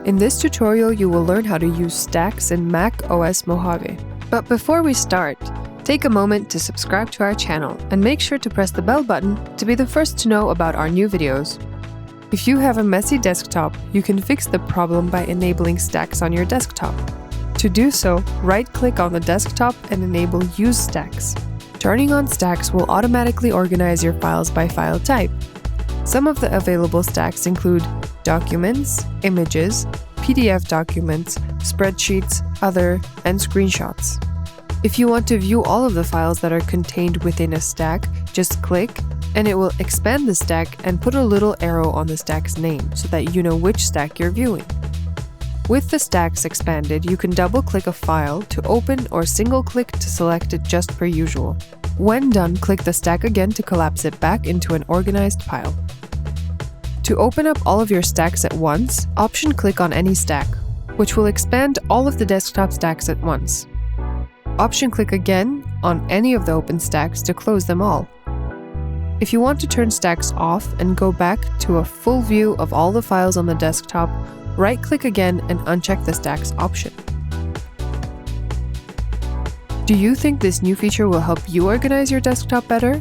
In this tutorial, you will learn how to use stacks in macOS Mojave. But before we start, take a moment to subscribe to our channel and make sure to press the bell button to be the first to know about our new videos. If you have a messy desktop, you can fix the problem by enabling stacks on your desktop. To do so, right-click on the desktop and enable Use Stacks. Turning on stacks will automatically organize your files by file type. Some of the available stacks include documents, images, PDF documents, spreadsheets, other, and screenshots. If you want to view all of the files that are contained within a stack, just click, and it will expand the stack and put a little arrow on the stack's name so that you know which stack you're viewing. With the stacks expanded, you can double-click a file to open or single-click to select it just per usual. When done, click the stack again to collapse it back into an organized pile. To open up all of your stacks at once, Option-click on any stack, which will expand all of the desktop stacks at once. Option-click again on any of the open stacks to close them all. If you want to turn stacks off and go back to a full view of all the files on the desktop, right-click again and uncheck the Stacks option. Do you think this new feature will help you organize your desktop better?